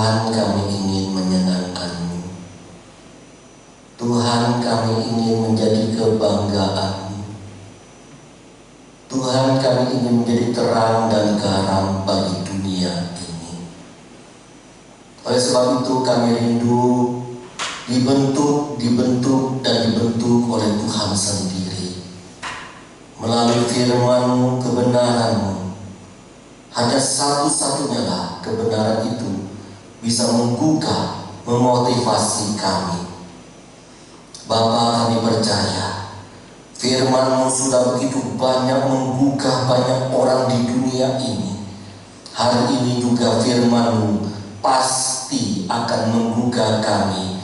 Tuhan, kami ingin menyenangkan-Mu. Tuhan, kami ingin menjadi kebanggaan-Mu. Tuhan, kami ingin menjadi terang dan garam bagi dunia ini. Oleh sebab itu kami rindu dibentuk oleh Tuhan sendiri. Melalui firman-Mu, kebenaran-Mu, hanya satu-satunya lah kebenaran itu bisa menggugah, memotivasi kami. Bapa, kami percaya firman-Mu sudah begitu banyak menggugah banyak orang di dunia ini. Hari ini juga firman-Mu pasti akan menggugah kami,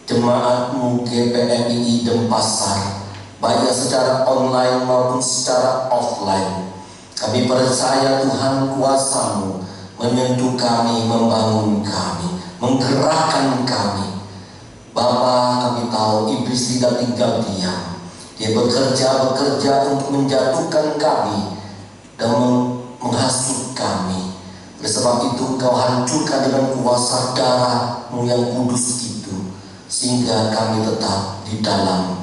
jemaat-Mu GPMI Denpasar, baik secara online maupun secara offline. Kami percaya Tuhan, kuasa-Mu menyentuh kami, membangun kami, menggerakkan kami. Bapa, kami tahu iblis tidak tinggal diam. Dia bekerja untuk menjatuhkan kami dan menghasut kami. Oleh sebab itu Engkau hancurkan dengan kuasa darah-Mu yang kudus itu, sehingga kami tetap di dalam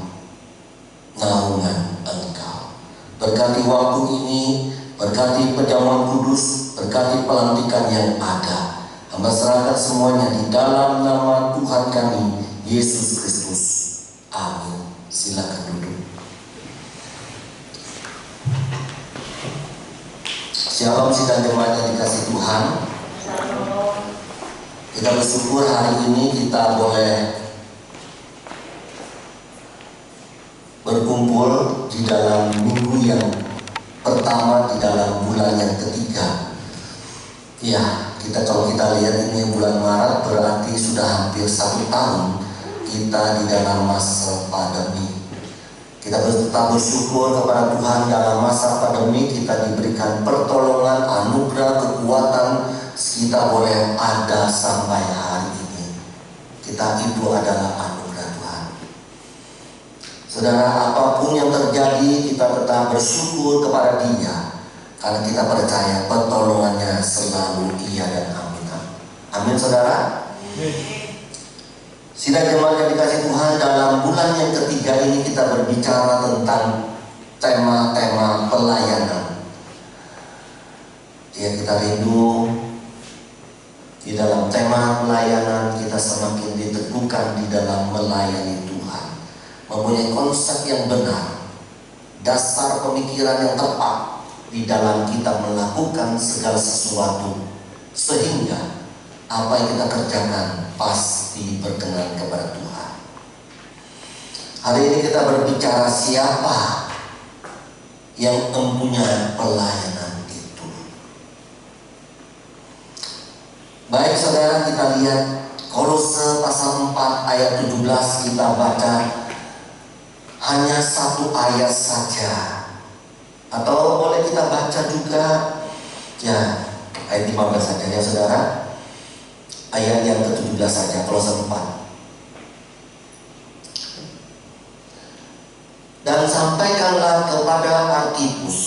naungan Engkau. Berkati waktu ini, berkati perjamuan kudus, berkati pelantikan yang ada. Hamba serahkan semuanya di dalam nama Tuhan kami, Yesus Kristus. Amin. Silakan duduk. Shalom sidang jemaat yang dikasih Tuhan. Kita bersyukur hari ini kita boleh berkumpul di dalam minggu yang pertama di dalam bulan yang ketiga. Ya, kalau kita lihat ini bulan Maret, berarti sudah hampir 1 tahun kita di dalam masa pandemi. Kita tetap bersyukur kepada Tuhan, dalam masa pandemi kita diberikan pertolongan, anugerah, kekuatan, kita boleh ada sampai hari ini. Itu adalah anugerah Tuhan. Saudara, apapun yang terjadi, kita tetap bersyukur kepada Dia, karena kita percaya pertolongannya selalu iya dan amin. Amin, saudara. Sidang jemaat yang dikasih Tuhan, dalam bulan yang ketiga ini kita berbicara tentang tema-tema pelayanan. Ya, kita rindu di dalam tema pelayanan kita semakin diteguhkan di dalam melayani Tuhan, mempunyai konsep yang benar, dasar pemikiran yang tepat di dalam kita melakukan segala sesuatu, sehingga apa yang kita kerjakan pasti berkenan kepada Tuhan. Hari ini kita berbicara siapa yang mempunyai pelayanan itu. Baik saudara, kita lihat Kolose pasal 4 ayat 17, kita baca hanya 1 ayat saja, atau boleh kita baca juga ya ayat 15 saja ya saudara. Ayat yang ke-17 saja, Kolose 4. Dan sampaikanlah kepada Arkhipus,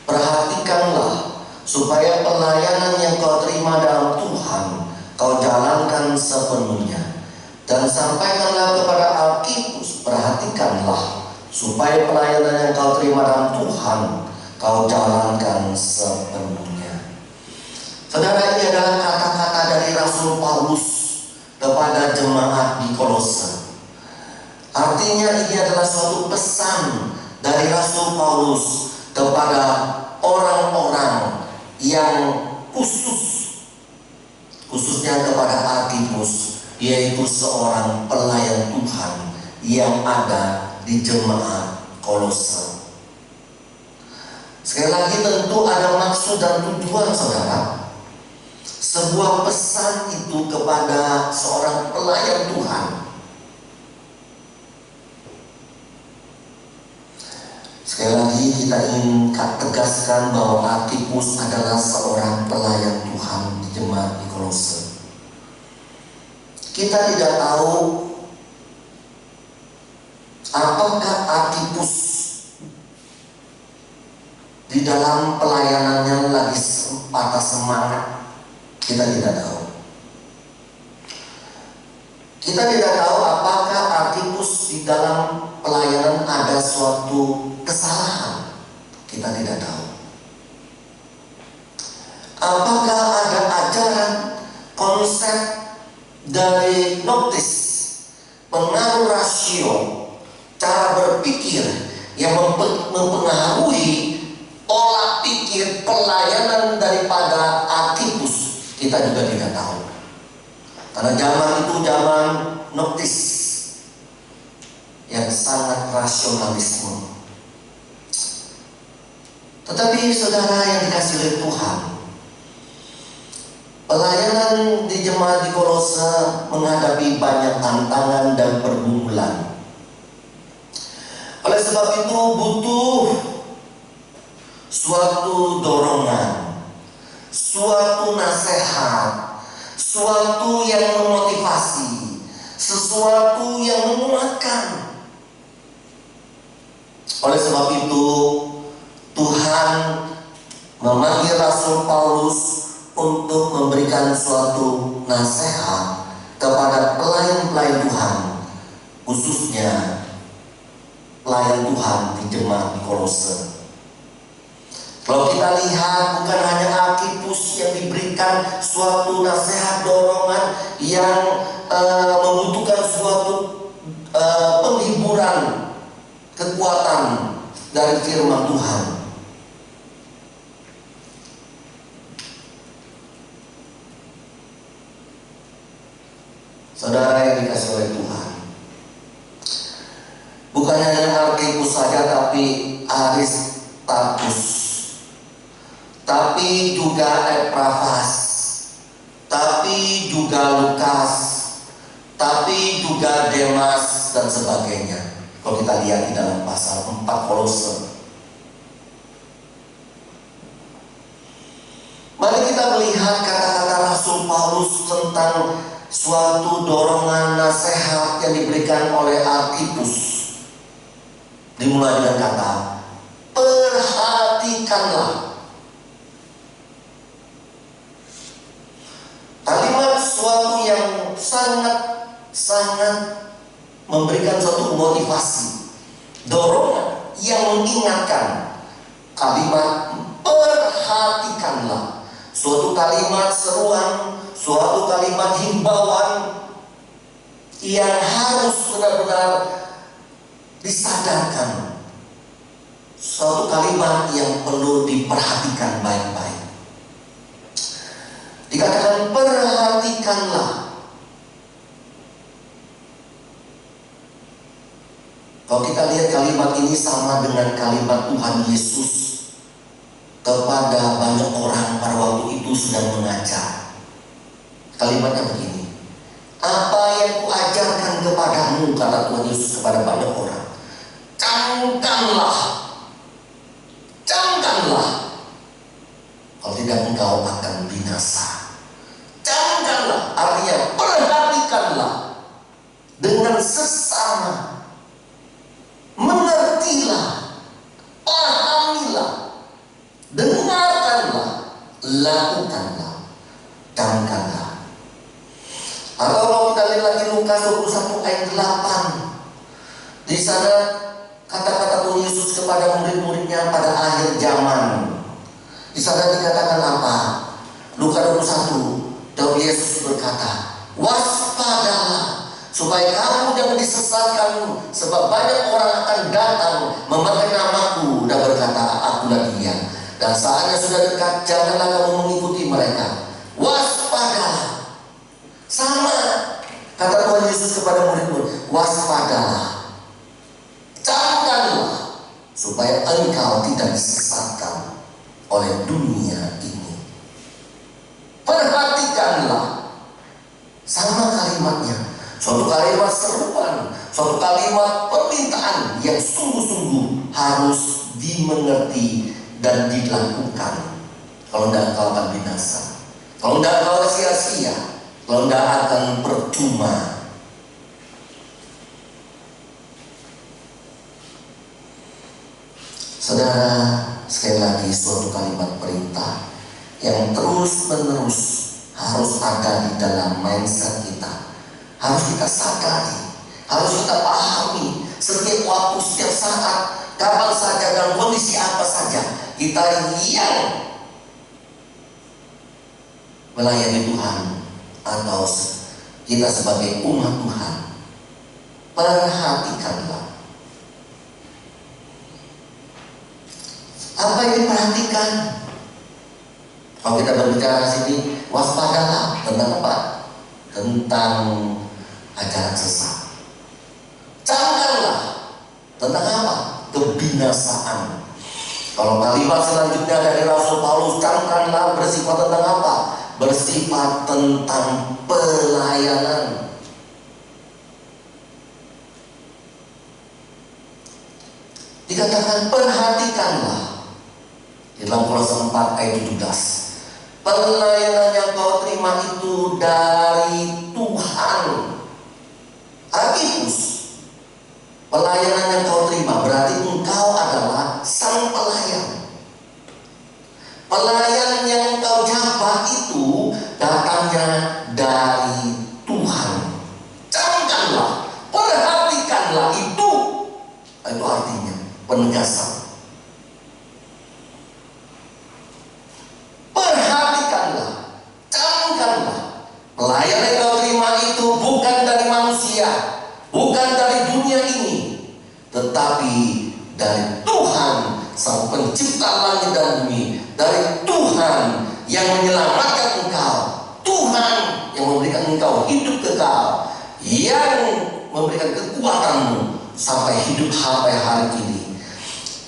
perhatikanlah supaya pelayanan yang kau terima dalam Tuhan kau jalankan sepenuhnya. Dan sampaikanlah kepada Arkhipus, perhatikanlah supaya pelayanan yang kau terima dalam Tuhan kau jalankan sepenuhnya. Saudara, ini adalah kata-kata dari Rasul Paulus kepada jemaat di Kolose. Artinya ini adalah suatu pesan dari Rasul Paulus kepada orang-orang yang khususnya kepada Arkhipus, yaitu seorang pelayan Tuhan yang ada di jemaat Kolose. Sekali lagi, tentu ada maksud dan tujuan saudara. Sebuah pesan itu kepada seorang pelayan Tuhan. Sekali lagi kita ingin tegaskan bahwa Arkhipus adalah seorang pelayan Tuhan di jemaat di Kolose. Kita tidak tahu apakah Arkhipus di dalam pelayanannya lagi patah semangat. Kita tidak tahu. Kita tidak tahu apakah Arkhipus di dalam pelayanan ada suatu kesalahan. Kita tidak tahu. Apakah ada ajaran, konsep dari noktis, pengaruh rasio, cara berpikir yang mempengaruhi pola pikir pelayanan daripada Arkhipus? Kita juga tidak tahu. Karena zaman itu zaman noktis yang sangat rasionalisme. Tetapi saudara yang dikasih oleh Tuhan, pelayanan di jemaat di Kolose menghadapi banyak tantangan dan pergumulan. Oleh sebab itu butuh suatu dorongan, suatu nasihat, suatu yang memotivasi, sesuatu yang menguatkan. Oleh sebab itu Tuhan memanggil Rasul Paulus untuk memberikan suatu nasihat kepada pelayan-pelayan Tuhan, khususnya pelayan Tuhan di jemaat di Kolose. Kalau kita lihat, bukan hanya Arkhipus yang diberikan suatu nasihat dorongan yang membutuhkan suatu penghiburan, kekuatan dari firman Tuhan. Saudara yang dikasih oleh Tuhan, bukan hanya Arkhipus saja, tapi Aristarchus, tapi juga Epaphras, tapi juga Lukas, tapi juga Demas dan sebagainya. Kalau kita lihat di dalam pasal 4 Kolose, mari kita melihat kata-kata Rasul Paulus tentang suatu dorongan nasihat yang diberikan oleh Arkhipus. Dimulai dengan kata, perhatikanlah. Kalimat suatu yang sangat memberikan suatu motivasi, dorongan yang mengingatkan. Kalimat perhatikanlah, suatu kalimat seruan, suatu kalimat himbauan yang harus benar-benar disadarkan, suatu kalimat yang perlu diperhatikan baik-baik. Dikatakan perhatikanlah. Kalau kita lihat kalimat ini sama dengan kalimat Tuhan Yesus kepada banyak orang pada waktu itu sedang mengajar. Kalimatnya begini, apa yang kuajarkan kepadamu, kata Tuhan Yesus kepada banyak orang, camkanlah. Kalau tidak engkau akan binasa. Camkanlah, artinya perhatikanlah dengan sesama, mengertilah, pahamilah, dengarkanlah, lakukanlah, camkanlah. Atau kalau kita lihat lagi Lukas 21 ayat 8, di sana kata-kata Tuhan Yesus kepada murid-muridnya pada akhir zaman. Di sana dikatakan apa? Lukas 21, Tuhan Yesus berkata, waspadalah supaya kamu jangan disesatkan, sebab banyak orang akan datang memakai namaku dan berkata, akulah dia. Dan saatnya sudah dekat, janganlah kamu mengikuti mereka. Waspadalah. Sama kata Tuhan Yesus kepada murid-murid, waspadalah, camkanlah, supaya engkau tidak disesatkan oleh dunia ini. Perhatikanlah. Sama kalimatnya, suatu kalimat seruan, suatu kalimat permintaan yang sungguh-sungguh harus dimengerti dan dilakukan. Kalau tidak engkau akan binasa, kalau tidak engkau sia-sia, kalau tidak akan percuma. Saudara, sekali lagi suatu kalimat perintah yang terus-menerus harus ada di dalam mindset kita, harus kita sadari, harus kita pahami setiap waktu, setiap saat, kapan saja, dalam kondisi apa saja, kita yang melayani Tuhan atau kita sebagai umat Tuhan, perhatikanlah. Apa yang diperhatikan? Kalau kita berbicara sini, waspadalah tentang apa? Tentang ajaran sesat. Camkanlah tentang apa? Kebinasaan. Kalau kalimat selanjutnya dari Rasul Paulus, camkanlah, bersifat tentang apa? Bersifat tentang pelayanan. Dikatakan perhatikanlah di dalam Kolose 4 ayat 17. Pelayanan yang kau terima itu dari Tuhan. Arkippus, pelayanan yang kau terima berarti engkau adalah sang pelayan. Pelayan yang engkau jabat itu datangnya dari Tuhan. Camkanlah, perhatikanlah itu. Itu artinya penegasan. Perhatikanlah, camkanlah, pelayan yang kau terima itu bukan dari manusia, bukan dari dunia ini, tetapi dari Tuhan, Sang Pencipta langit dan bumi, dari Tuhan yang menyelamatkan engkau, Tuhan yang memberikan engkau hidup kekal, yang memberikan kekuatanmu sampai hidup sampai hari ini.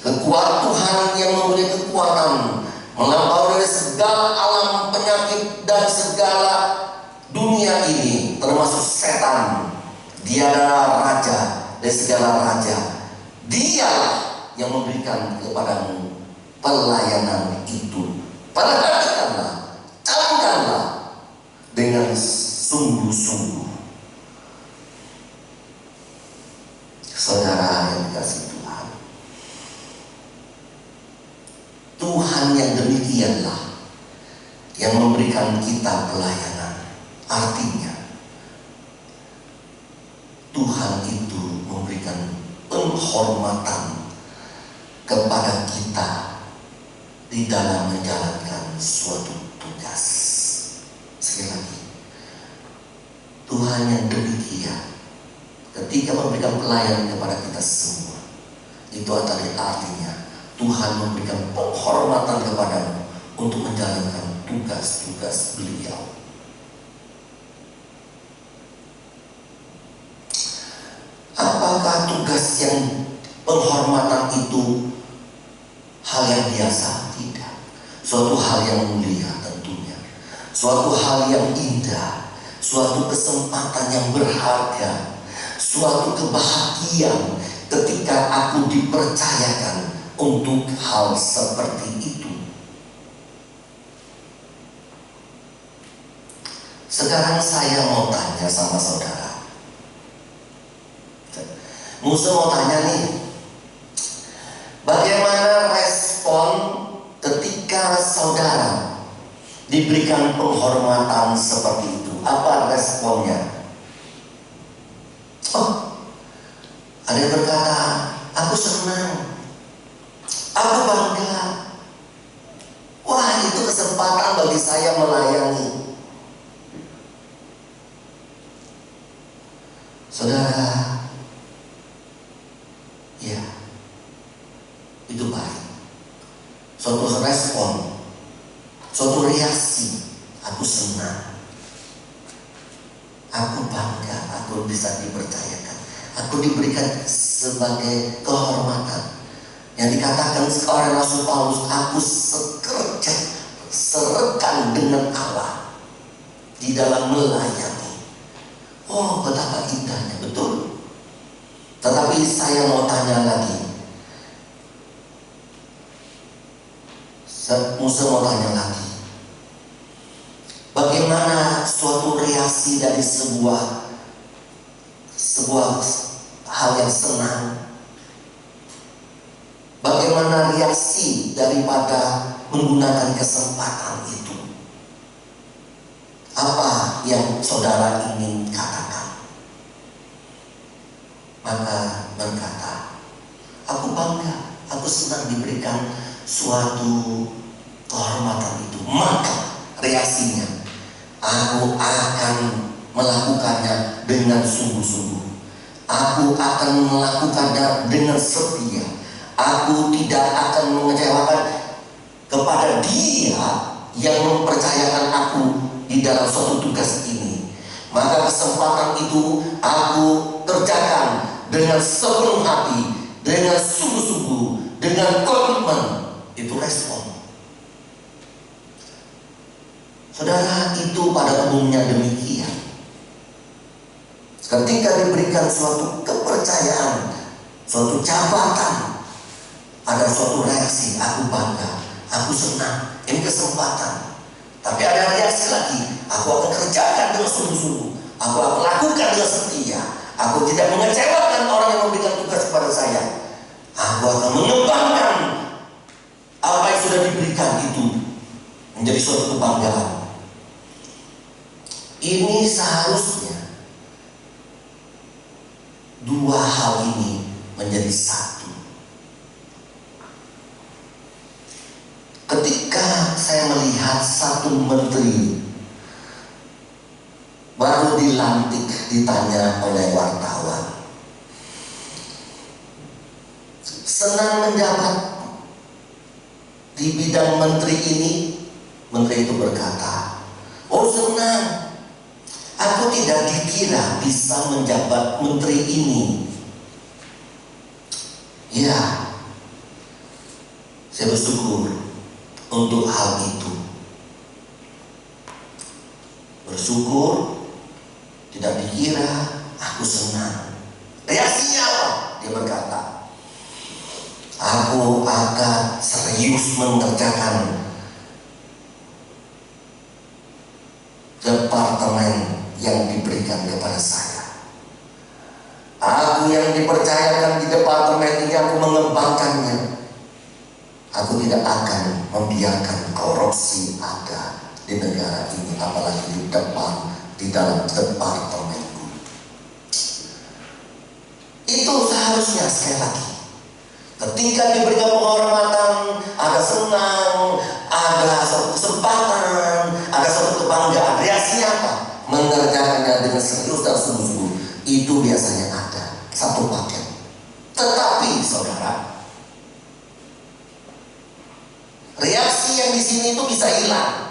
Kekuatan Tuhan yang memberi kekuatan melampaui dari segala alam penyakit dan segala dunia ini, termasuk setan. Dia adalah raja dari segala raja. Dialah yang memberikan kepadamu pelayanan itu. Perhatikanlah, camkanlah dengan sungguh-sungguh. Saudara yang dikasihi Tuhan, Tuhan yang demikianlah yang memberikan kita pelayanan. Artinya Tuhan itu memberikan penghormatan kepada kita di dalam menjalankan suatu tugas. Sekali lagi, Tuhan yang demikian ketika memberikan pelayanan kepada kita semua, itu artinya Tuhan memberikan penghormatan kepadamu untuk menjalankan tugas-tugas beliau. Apakah tugas yang penghormatan itu hal yang biasa? Tidak. Suatu hal yang mulia tentunya. Suatu hal yang indah. Suatu kesempatan yang berharga. Suatu kebahagiaan ketika aku dipercayakan untuk hal seperti itu. Sekarang saya mau tanya sama saudara. Musa mau tanya nih, bagaimana respon ketika saudara diberikan penghormatan seperti itu? Apa responnya? Oh, ada yang berkata, aku senang, aku bangga. Wah, itu kesempatan bagi saya melayani. Saudara, ya, itu baik. Suatu respon, suatu reaksi, aku senang, aku bangga, aku bisa dipercayakan, aku diberikan sebagai kehormatan. Yang dikatakan oleh Rasul Paulus, aku sekerja, serekan dengan Allah di dalam melayani. Oh, betapa indahnya, betul. Tetapi saya mau tanya lagi. Musa mau tanya lagi. Bagaimana suatu reaksi dari sebuah hal yang senang? Bagaimana reaksi daripada menggunakan kesempatan itu? Apa yang saudara ingin katakan? maka berkata, aku bangga, aku senang diberikan suatu kehormatan itu. Maka reaksinya, aku akan melakukannya dengan sungguh-sungguh. Aku akan melakukannya dengan setia. Aku tidak akan mengecewakan kepada Dia yang mempercayakan aku di dalam suatu tugas ini. Maka kesempatan itu aku kerjakan dengan sepenuh hati, dengan sungguh-sungguh, dengan komitmen. Itu respon. Saudara, itu pada umumnya demikian. Ketika diberikan suatu kepercayaan, suatu jabatan, ada suatu reaksi, aku bangga, aku senang, ini kesempatan. Tapi ada reaksi lagi, aku akan kerjakan dengan sungguh-sungguh, aku akan lakukan dengan setia, aku tidak mengecewakan orang yang memberikan tugas kepada saya. Aku akan mengembangkan apa yang sudah diberikan itu menjadi suatu kebanggaan. Ini seharusnya dua hal ini menjadi satu. Ketika saya melihat satu menteri baru dilantik, ditanya oleh wartawan, senang menjabat di bidang menteri ini? Menteri itu berkata, oh senang, aku tidak dikira bisa menjabat menteri ini. Ya, saya bersyukur untuk hal itu. Bersyukur, tidak dikira, aku senang. Reaksinya apa? Dia berkata, aku akan serius mengerjakan departemen yang diberikan kepada saya. Aku yang dipercayakan di departemen ini, aku mengembangkannya. Aku tidak akan membiarkan korupsi ada di negara ini, apalagi di dalam departemenku. Itu seharusnya, sekali lagi, ketika diberikan penghormatan, ada senang, ada satu kesempatan, ada satu kebanggaan. Reaksinya apa? Mengerjakannya dengan serius dan sungguh-sungguh. Itu biasanya ada satu paket. Tetapi saudara, reaksi yang di sini itu bisa hilang.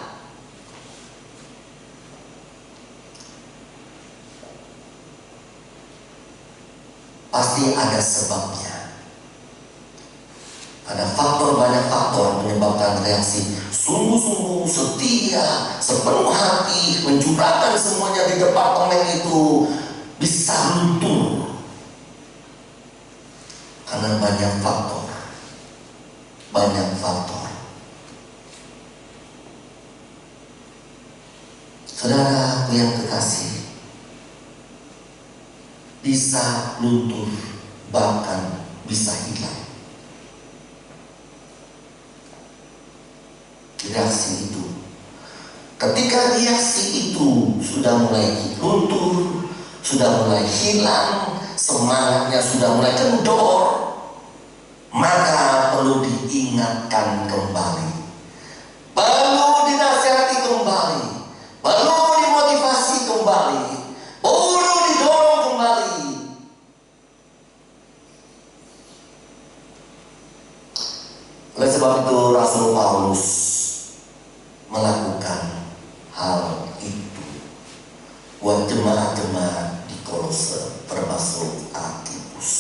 Pasti ada sebabnya. Ada faktor, banyak faktor menyebabkan reaksi sungguh-sungguh, setia, sepenuh hati, mencurahkan semuanya di departemen itu bisa luntur. Karena banyak faktor. Banyak faktor. Saudara yang kekasih, bisa luntur, bahkan bisa hilang. Reaksi itu, ketika reaksi itu sudah mulai luntur, sudah mulai hilang, semangatnya sudah mulai kendor, maka perlu diingatkan kembali, perlu dinasihati kembali, perlu dimotivasi kembali, perlu didorong kembali. Oleh sebab itu Rasul Paulus melakukan hal itu buat jemaat-jemaat di Kolose, termasuk Arkhipus.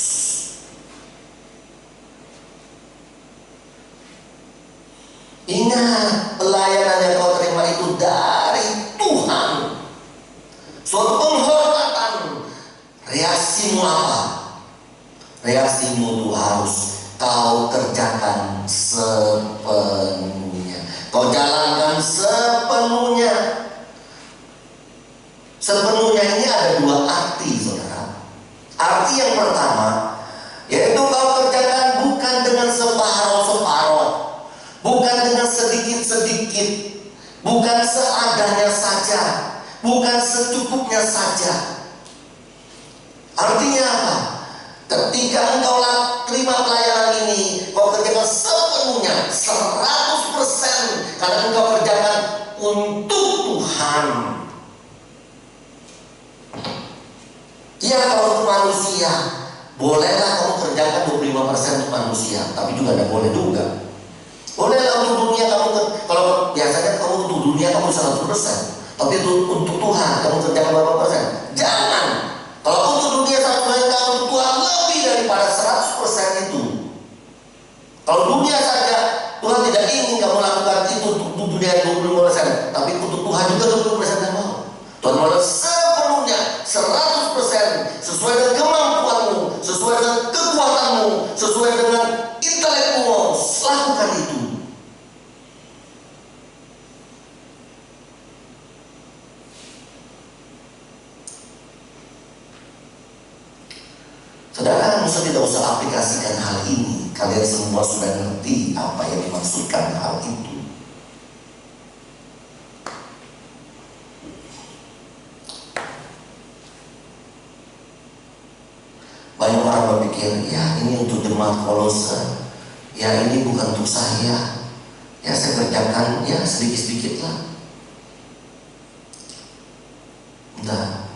Ingat, pelayanan yang kau terima itu dari Tuhan, suatu penghormatan. Reaksimu apa? Reaksimu itu harus kau kerjakan sepenuhnya, kau jalankan sepenuhnya. Sepenuhnya ini ada dua arti, saudara. Arti yang pertama, yaitu kau kerjakan bukan dengan separuh-separuh, bukan dengan sedikit-sedikit, bukan seadanya saja, bukan secukupnya saja. Artinya apa? Ketika engkau terima pelayanan ini, kau kerjakan sepenuhnya, 100%, karena engkau kerjakan untuk Tuhan. Ya, kalau untuk manusia, bolehlah kamu kerjakan 25% untuk manusia, tapi juga tidak boleh juga. Bolehlah untuk dunia kamu, kalau biasanya kamu untuk dunia kamu 100%, tapi untuk Tuhan kamu kerjakan berapa persen? Jangan. Kalau untuk dunia 100%, kamu untuk Tuhan lebih daripada 100% itu. Kalau dunia saja Tuhan tidak ingin kamu lakukan itu untuk dunia 25%, tapi untuk Tuhan juga 20% yang mau. Tuhan mau sepenuhnya, 100%, sesuai dengan kemampuanmu, sesuai dengan kekuatanmu, sesuai dengan intelekmu. Lakukan itu. Saudara, saya tidak usah aplikasikan hal ini. Kalian semua sudah ngerti apa yang dimaksudkan hal itu. Banyak orang berpikir, ya ini untuk jemaat Kolose, ya ini bukan untuk saya, ya saya kerjakan ya sedikit-sedikit lah. Nah,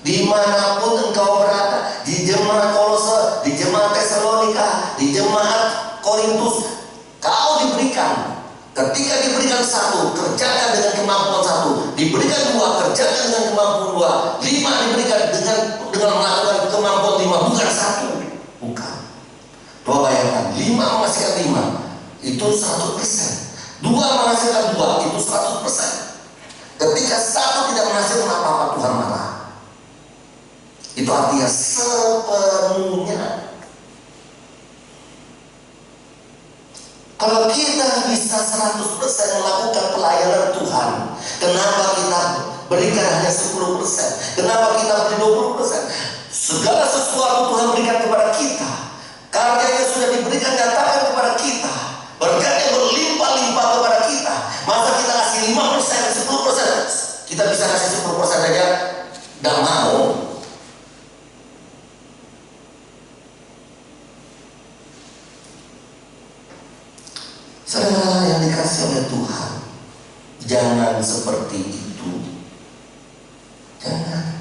dimanapun engkau berada, di jemaat Kolose, di jemaat Tesalonika, di jemaat Korintus, kau diberikan. Ketika diberikan satu, kerjakan dengan kemampuan satu. Diberikan dua, kerjakan dengan kemampuan dua. 5 diberikan dengan melakukan kemampuan 5, bukan satu. Bukan. Coba bayangkan, 5 menghasilkan 5, itu 100%. 2 menghasilkan 2, itu 100%. Ketika satu tidak menghasilkan apa-apa, Tuhan marah. Itu artinya sepenuhnya. Kalau kita bisa 100% melakukan pelayanan Tuhan, kenapa kita berikan hanya 10%? Kenapa kita beri 20%? Segala sesuatu Tuhan berikan kepada kita. Karyanya sudah diberikan, nyatakan kepada kita. Berkatnya berlimpah-limpah kepada kita. Masa kita kasih 5%, 10%? Kita bisa kasih 10% saja, tidak mau. Saudara yang dikasih oleh Tuhan, jangan seperti itu. Jangan.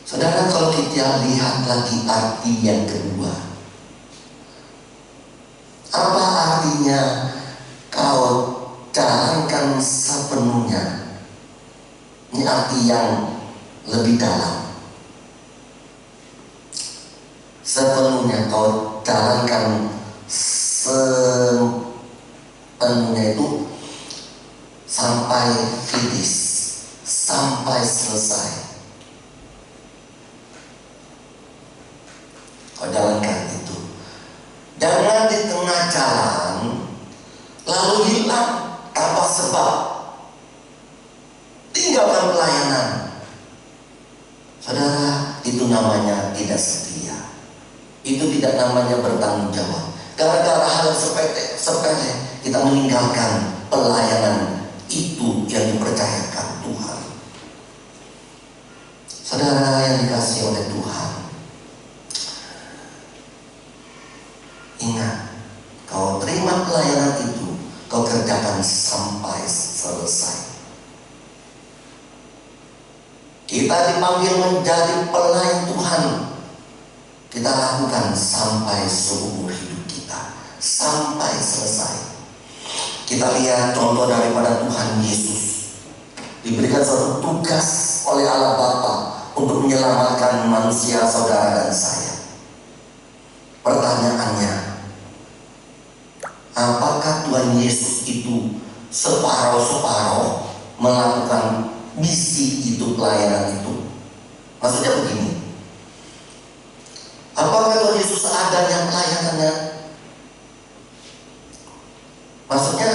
Saudara, kalau kita lihat lagi arti yang kedua, apa artinya kau jalankan sepenuhnya? Ini arti yang lebih dalam. Sepenuhnya kau jalankan sepenuhnya itu sampai finish, sampai selesai. Kau jalankan itu. Jangan di tengah jalan lalu hilang tanpa sebab, tinggalkan pelayanan. Saudara, itu namanya tidak setia. Itu tidak namanya bertanggung jawab. Gara-gara hal sepele kita meninggalkan pelayanan itu yang dipercayakan Tuhan. Saudara yang dikasihi oleh Tuhan, ingat, kau terima pelayanan itu, kau kerjakan sampai selesai. Kita dipanggil menjadi pelayan Tuhan. Kita lakukan sampai seumur hidup kita, sampai selesai. Kita lihat contoh daripada Tuhan Yesus. Diberikan suatu tugas oleh Allah Bapa untuk menyelamatkan manusia, saudara dan saya. Pertanyaannya, apakah Tuhan Yesus itu separuh-separuh melakukan misi itu, pelayanan itu? Maksudnya begini, apakah Tuhan Yesus seadanya pelayanannya? Maksudnya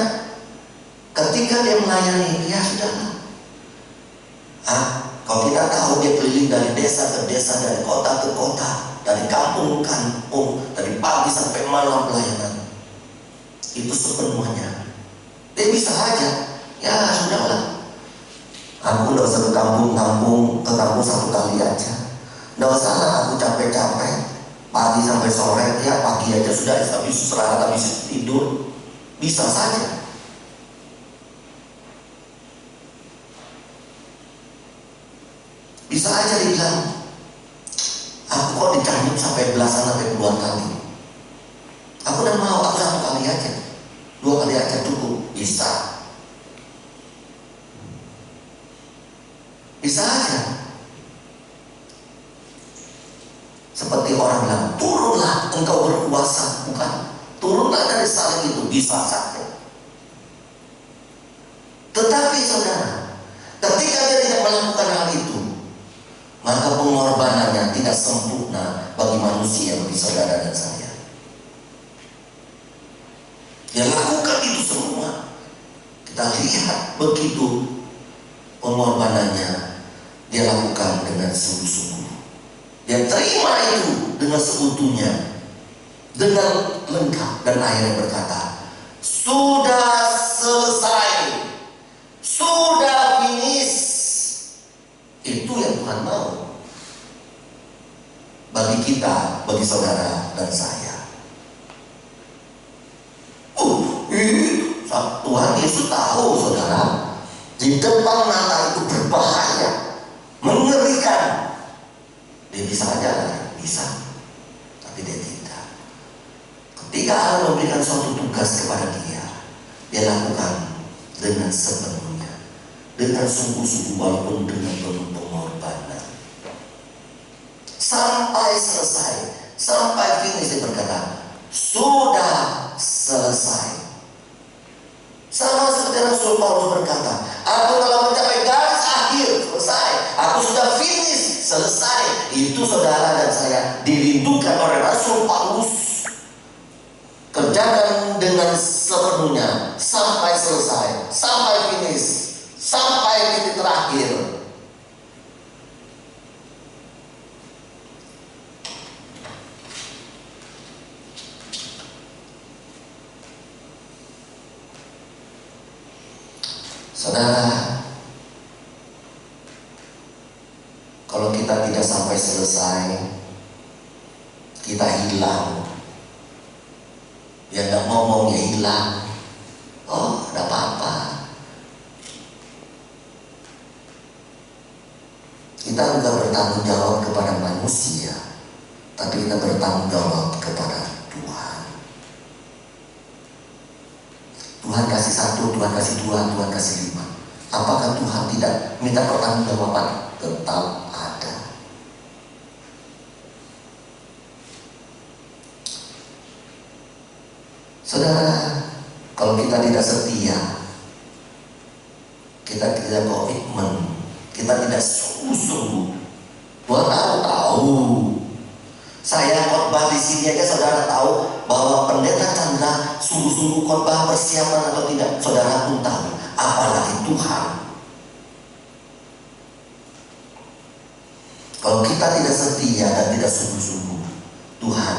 ketika dia melayani, ya sudahlah. Kalau kita tahu dia keliling dari desa ke desa, dari kota ke kota, dari kampung ke kampung, dari pagi sampai malam pelayanan. Itu sepenuhnya. Dia bisa aja, ya sudahlah. Aku nggak usah ke kampung satu kali aja. Nggak usah lah aku capek-capek pagi sampai sore, ya pagi aja sudah habis istirahat, habis tidur, bisa saja. Bisa aja dibilang, aku kok dicambuk sampai belasan sampai puluhan kali. Aku udah mau, aku satu kali aja, 2 kali aja cukup. Bisa. Bisa aja. Seperti orang bilang, turunlah engkau berkuasa. Bukan, turunlah dari salib itu. Bisa saja. Tetapi saudara, ketika dia tidak melakukan hal itu, maka pengorbanannya tidak sempurna bagi manusia, bagi saudara dan saya. Dia lakukan itu semua. Kita lihat begitu pengorbanannya, dia lakukan dengan sungguh-sungguh. Dia terima itu dengan seutuhnya, dengan lengkap, dan akhirnya berkata, sudah selesai, sudah finish. Itu yang Tuhan mau bagi kita, bagi saudara dan saya. Tuhan Yesus tahu, saudara, di depan mata itu berbahaya, mengerikan. Dia bisa aja, bisa, tapi dia tidak. Ketika Allah memberikan suatu tugas kepada dia lakukan dengan sepenuhnya, dengan sungguh-sungguh, walaupun dengan penuh pengorbanan, sampai selesai, sampai finish. Dia berkata, sudah selesai. Sama seperti Rasul Paulus berkata, aku telah mencapai garis akhir, selesai. Aku sudah finish, selesai. Itu saudara dan saya dirindukan oleh Rasul Paulus. Kerjakan dengan sepenuhnya, sampai selesai, sampai finish, sampai titik terakhir. Saudara, kalau kita tidak sampai selesai, kita hilang. Ya nggak ngomong, ya hilang. Oh, ada apa-apa. Kita enggak bertanggung jawab kepada manusia, tapi kita bertanggung jawab kepada Tuhan. Tuhan kasih 1, Tuhan kasih 2, Tuhan kasih 5. Apakah Tuhan tidak minta pertanggungjawaban? Tetap ada. Saudara, kalau kita tidak setia, kita tidak komitmen, kita tidak sungguh-sungguh. Tuhan tahu. Saya khotbah di sini aja, saudara tahu bahwa pendeta Chandra sungguh-sungguh khotbah, persiapan atau tidak, saudara pun tahu. Apalagi Tuhan. Kalau kita tidak setia dan tidak sungguh-sungguh, Tuhan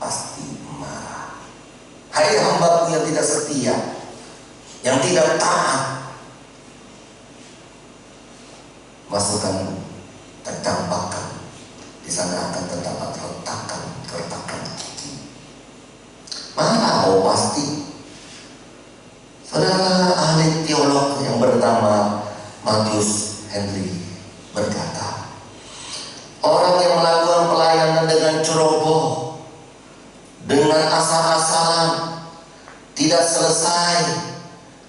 pasti marah. Hai hamba-Ku yang tidak setia, yang tidak taat, masukkan, tercampakkan. Di sana akan terdapat keretakan gigi. Mana? Oh pasti. Saudara ahli teolog yang bernama Matius Henry berkata, orang yang melakukan pelayanan dengan ceroboh, dengan asal-asalan, tidak selesai,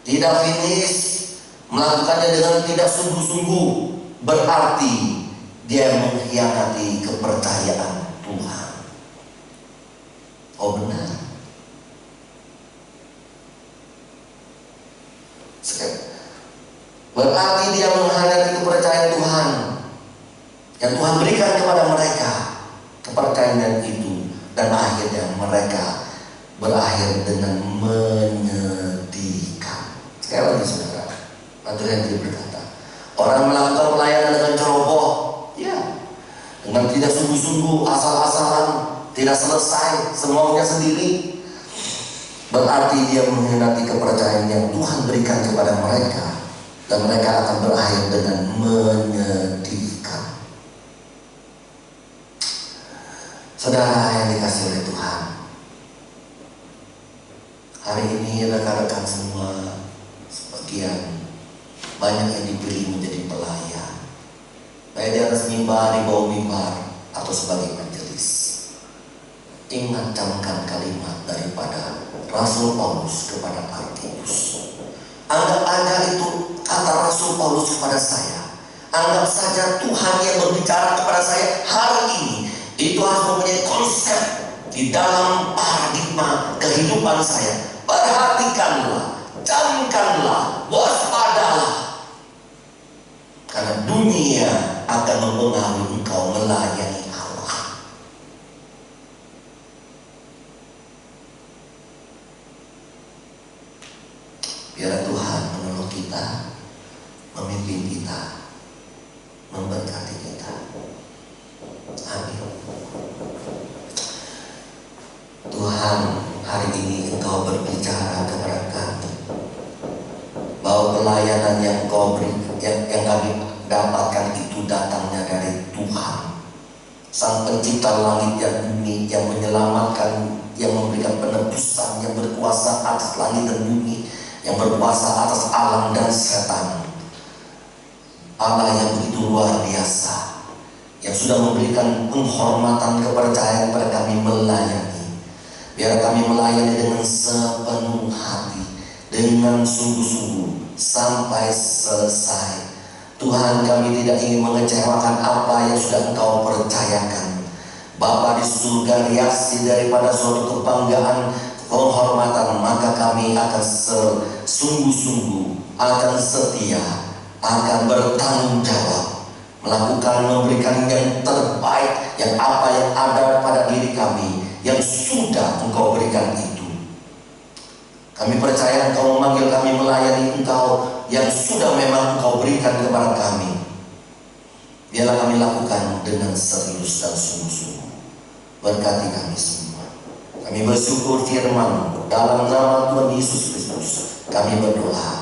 tidak finish, melakukannya dengan tidak sungguh-sungguh, berarti dia mengkhianati kepercayaan Tuhan. Oh benar. Berarti dia mengkhianati kepercayaan Tuhan yang Tuhan berikan kepada mereka, kepercayaan itu, dan akhirnya mereka berakhir dengan menyedihkan. Sekali lagi saudara, Matius Henry berkata, orang melakukan pelayanan dengan ceroboh, ya, dengan tidak sungguh-sungguh, asal-asalan, tidak selesai, semaunya sendiri, berarti dia mengkhianati kepercayaan yang Tuhan berikan kepada mereka, dan mereka akan berakhir dengan menyedihkan. Saudara yang dikasihi oleh Tuhan, hari ini rekan-rekan semua, sebagian banyak yang dipilih menjadi pelayan, baik di atas mimbar, di bawah mimbar, atau sebagai majelis. Ingat, camkan kalimat daripada Rasul Paulus kepada Archippus. Anggap aja itu kata Rasul Paulus kepada saya. Anggap saja Tuhan yang berbicara kepada saya hari ini. Itu harus mempunyai konsep di dalam paradigma kehidupan saya. Perhatikanlah, camkanlah, waspadalah. Karena dunia akan mempengaruhi engkau melayani Allah. Biar Tuhan menolong kita, memimpin kita, memberkati kita. Amin. Tuhan, hari ini Engkau berbicara kepada kami bahwa pelayanan yang Kau beri, yang kami dapatkan itu datangnya dari Tuhan, Sang Pencipta langit dan bumi, yang menyelamatkan, yang memberikan penebusan, yang berkuasa atas langit dan bumi, yang berkuasa atas alam dan setan. Allah yang begitu luar biasa, yang sudah memberikan penghormatan kepercayaan kepada kami melayani. Biar kami melayani dengan sepenuh hati, dengan sungguh-sungguh sampai selesai. Tuhan, kami tidak ingin mengecewakan apa yang sudah Engkau percayakan. Bapa di surga, reaksi daripada suatu kebanggaan, penghormatan, maka kami akan sungguh-sungguh, akan setia, akan bertanggung jawab, melakukan, memberikan yang terbaik, yang apa yang ada pada diri kami, yang sudah Engkau berikan itu. Kami percaya Engkau memanggil kami melayani Engkau yang sudah memang Engkau berikan kepada kami. Biarlah kami lakukan dengan serius dan sungguh-sungguh. Berkati kami semua. Kami bersyukur firman dalam nama Tuhan Yesus Kristus. Kami berdoa.